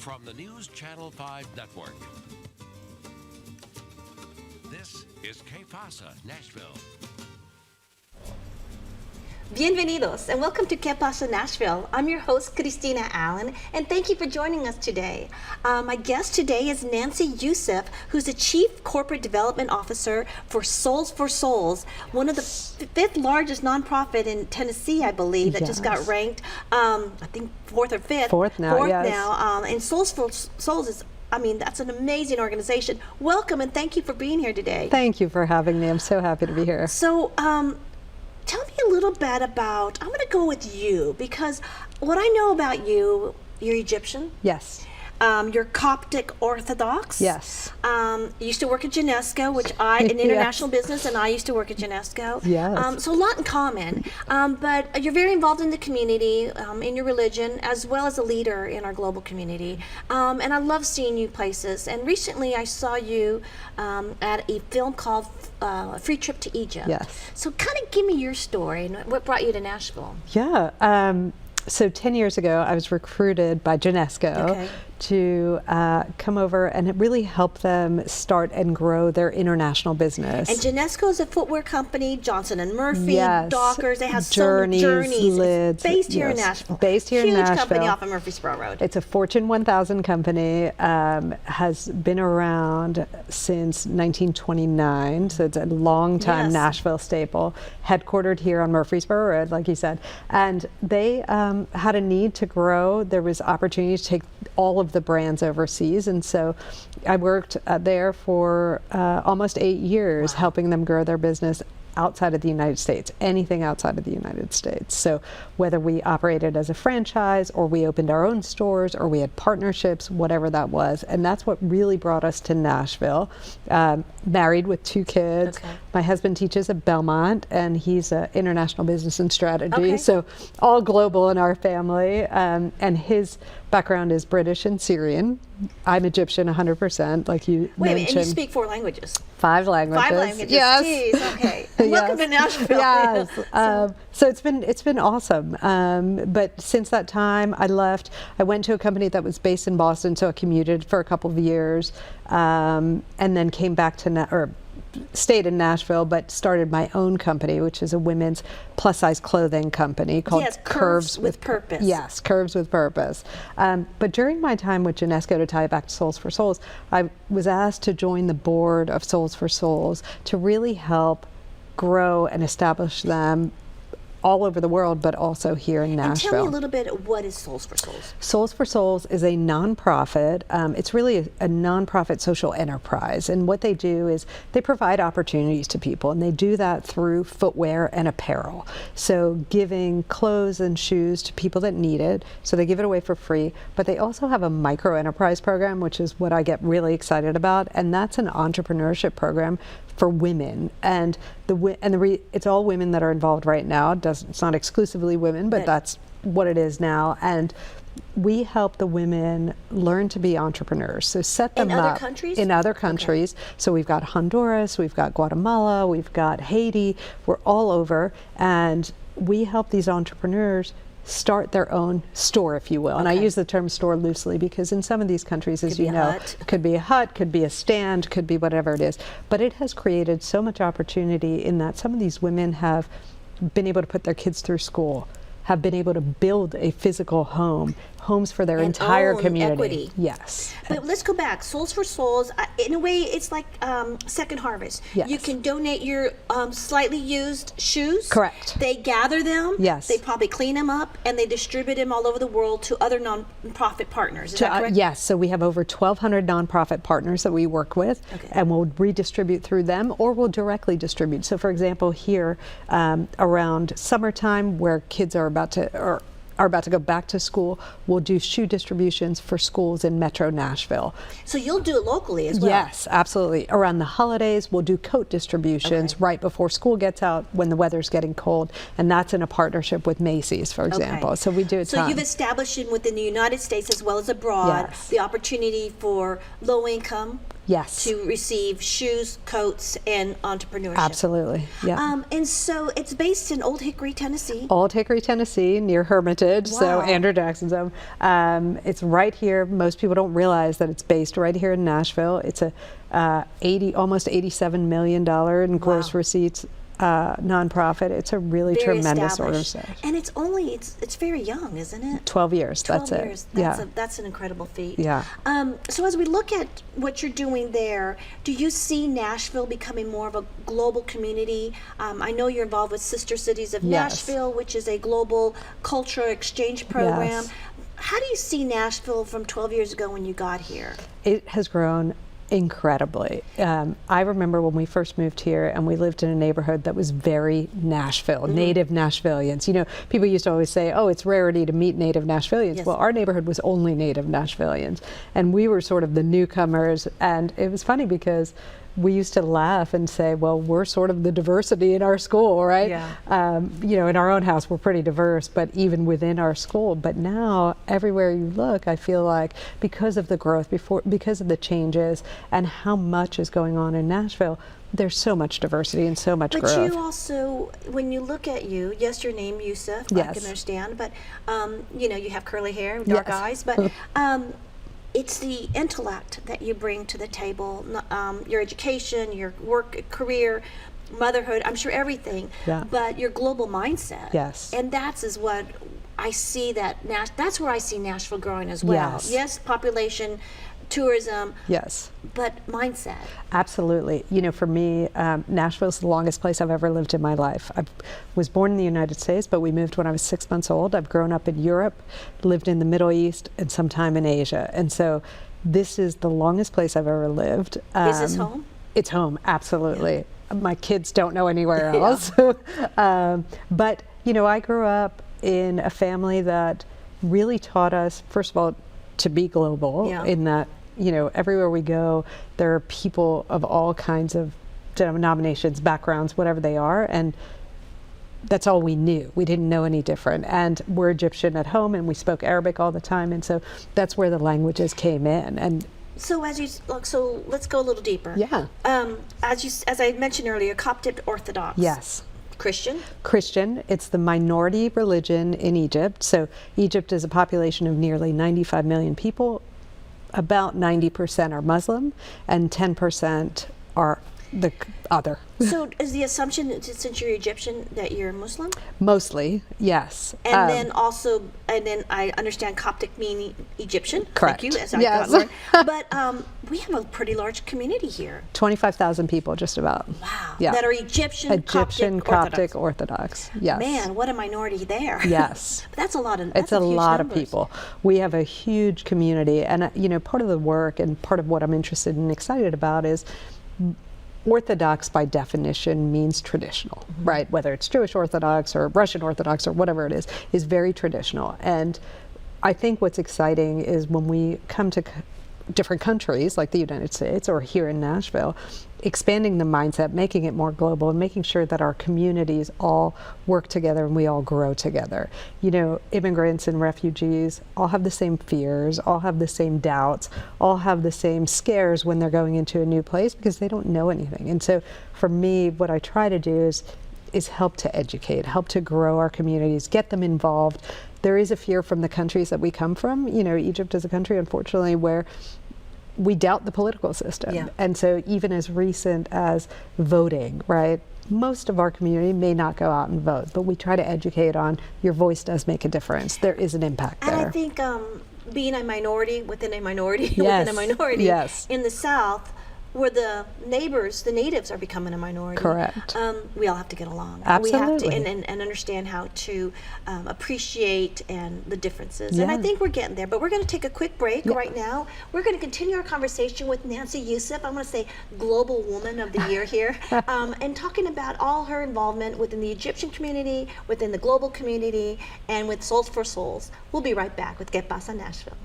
from the News Channel 5 Network. This is Que Pasa Nashville. Bienvenidos and welcome to Que Pasa Nashville. I'm your host, Christina Allen, and thank you for joining us today. My guest today is Nancy Youssef, who's the Chief Corporate Development Officer for Souls for Souls, one of the fifth largest nonprofit in Tennessee, I believe, that just got ranked, I think fourth or fifth. Fourth now. And Souls for Souls is, that's an amazing organization. Welcome and thank you for being here today. Thank you for having me. I'm so happy to be here. So, tell me a little bit about, I'm going to go with you, because what I know about you, you're Egyptian. Yes. You're Coptic Orthodox. Yes. You used to work at Genesco, which in international business, and I used to work at Genesco. Yes. So a lot in common. But you're very involved in the community, in your religion, as well as a leader in our global community. And I love seeing you places. And recently I saw you at a film called A Free Trip to Egypt. Yes. So kind of give me your story and what brought you to Nashville. Yeah. So 10 years ago, I was recruited by Genesco to come over and really help them start and grow their international business. And Genesco is a footwear company, Johnson & Murphy, yes. Dockers, they have Journeys, so many Journeys. Lids. Based here in Nashville. Based here in Nashville. Huge company off of Murfreesboro Road. It's a Fortune 1000 company, has been around since 1929, so it's a long time Nashville staple, headquartered here on Murfreesboro Road, like you said. And they had a need to grow. There was opportunity to take all of the brands overseas, and so I worked there for almost 8 years, helping them grow their business outside of the United States, anything outside of the United States. So whether we operated as a franchise or we opened our own stores or we had partnerships, whatever that was. And that's what really brought us to Nashville. Married with 2 kids. Okay. My husband teaches at Belmont and he's international business and strategy. So all global in our family. And his background is British and Syrian. I'm Egyptian 100%, like you mentioned. Wait a minute, and you speak 4 languages? 5 languages. 5 languages. Yes. Jeez, okay. Welcome to Nashville. Yes. So it's been awesome. But since that time, I left. I went to a company that was based in Boston, so I commuted for a couple of years, and then came back to stayed in Nashville, but started my own company, which is a women's plus-size clothing company called Curves with Purpose. Yes, Curves with Purpose. But during my time with Genesco, to tie it back to Souls for Souls, I was asked to join the board of Souls for Souls to really help grow and establish them all over the world, but also here in Nashville. And tell me a little bit, what is Souls for Souls? Souls for Souls is a nonprofit. It's really a nonprofit social enterprise. And what they do is they provide opportunities to people, and they do that through footwear and apparel. So giving clothes and shoes to people that need it. So they give it away for free, but they also have a micro enterprise program, which is what I get really excited about. And that's an entrepreneurship program for women, and it's all women that are involved right now. It's not exclusively women, but that's what it is now. And we help the women learn to be entrepreneurs. So set them up. In other countries? In other countries. So we've got Honduras, we've got Guatemala, we've got Haiti. We're all over, and we help these entrepreneurs start their own store, if you will. And I use the term store loosely because in some of these countries, as you know, it could be a hut, could be a stand, could be whatever it is. But it has created so much opportunity in that some of these women have been able to put their kids through school, have been able to build a physical homes for their entire community. Equity. Yes. But let's go back. Souls for Souls, in a way, it's like Second Harvest. Yes. You can donate your slightly used shoes. Correct. They gather them. Yes. They probably clean them up, and they distribute them all over the world to other nonprofit partners. Is that correct? Yes. So we have over 1,200 nonprofit partners that we work with, and we'll redistribute through them, or we'll directly distribute. So, for example, here around summertime, where kids are about to go back to school, we'll do shoe distributions for schools in Metro Nashville. So you'll do it locally as well? Yes, absolutely. Around the holidays, we'll do coat distributions right before school gets out when the weather's getting cold, and that's in a partnership with Macy's, for example. So we do it. So you've established within the United States as well as abroad the opportunity for low-income Yes. to receive shoes, coats, and entrepreneurship. Absolutely. Yeah. And so it's based in Old Hickory, Tennessee. Old Hickory, Tennessee, near Hermitage, so Wow. Andrew Jackson's home. It's right here. Most people don't realize that it's based right here in Nashville. It's a almost $87 million in gross receipts nonprofit. It's a really Very tremendous established. organization. And it's very young, isn't it? 12 years. 12 that's years. it. That's an incredible feat. Yeah. So as we look at what you're doing there, do you see Nashville becoming more of a global community? I know you're involved with Sister Cities of Yes. Nashville, which is a global cultural exchange program. Yes. How do you see Nashville from 12 years ago when you got here? It has grown incredibly. I remember when we first moved here and we lived in a neighborhood that was very Nashville, native Nashvillians. You know, people used to always say, oh, it's rarity to meet native Nashvillians. Yes. Well, our neighborhood was only native Nashvillians. And we were sort of the newcomers. And it was funny because we used to laugh and say, well, we're sort of the diversity in our school, right? Yeah. You know, in our own house, we're pretty diverse, but even within our school. But now, everywhere you look, I feel like because of the growth, because of the changes, and how much is going on in Nashville, there's so much diversity and so much But growth. you also, when you look at you, yes, your name Youssef, I Yes. can understand, but you know, you have curly hair, dark Yes. eyes, but it's the intellect that you bring to the table, your education, your work career, motherhood, I'm sure everything, Yeah. but your global mindset. Yes. And is what I see that's where I see Nashville growing as well. Yes. Yes, population, tourism, Yes. but mindset. Absolutely. You know, for me, Nashville's the longest place I've ever lived in my life. I was born in the United States, but we moved when I was 6 months old. I've grown up in Europe, lived in the Middle East, and some time in Asia. And so this is the longest place I've ever lived. Is this home? It's home, absolutely. My kids don't know anywhere Yeah. else. But, you know, I grew up in a family that really taught us, first of all, to be global, Yeah. in that, you know, everywhere we go, there are people of all kinds of denominations, backgrounds, whatever they are, and that's all we knew. We didn't know any different. And we're Egyptian at home, and we spoke Arabic all the time, and so that's where the languages came in. And So so let's go a little deeper. yeah, As I mentioned earlier, Coptic Orthodox. yes. Christian. It's the minority religion in Egypt. So Egypt is a population of nearly 95 million people. About 90% are Muslim, and 10% are the other. So is the assumption that since you're Egyptian that you're Muslim? Mostly, yes. And then I understand Coptic meaning Egyptian. Correct. Thank you, as I Yes. got learned. But we have a pretty large community here. 25,000 people, just about. Wow. Yeah. That are Egyptian Coptic Orthodox. Yes. Man, what a minority there. Yes. But that's a lot of. It's that's a huge lot numbers. of people. We have a huge community, and you know, part of the work and part of what I'm interested and excited about is Orthodox by definition means traditional, right? Whether it's Jewish Orthodox or Russian Orthodox or whatever it is very traditional. And I think what's exciting is when we come to different countries like the United States or here in Nashville, expanding the mindset, making it more global, and making sure that our communities all work together and we all grow together. You know, immigrants and refugees all have the same fears, all have the same doubts, all have the same scares when they're going into a new place because they don't know anything. And so for me, what I try to do is help to educate, help to grow our communities, get them involved. There is a fear from the countries that we come from. You know, Egypt is a country, unfortunately, where we doubt the political system. Yeah. And so even as recent as voting, right? Most of our community may not go out and vote, but we try to educate on your voice does make a difference. There is an impact And there. I think being a minority within a minority Yes. within a minority Yes. in the South, where the natives are becoming a minority. Correct. We all have to get along. Absolutely. We have to and understand how to appreciate and the differences. Yeah. And I think we're getting there. But we're going to take a quick break Yeah. right now. We're going to continue our conversation with Nancy Youssef. I'm going to say Global Woman of the Year here, and talking about all her involvement within the Egyptian community, within the global community, and with Souls for Souls. We'll be right back with Que Pasa Nashville.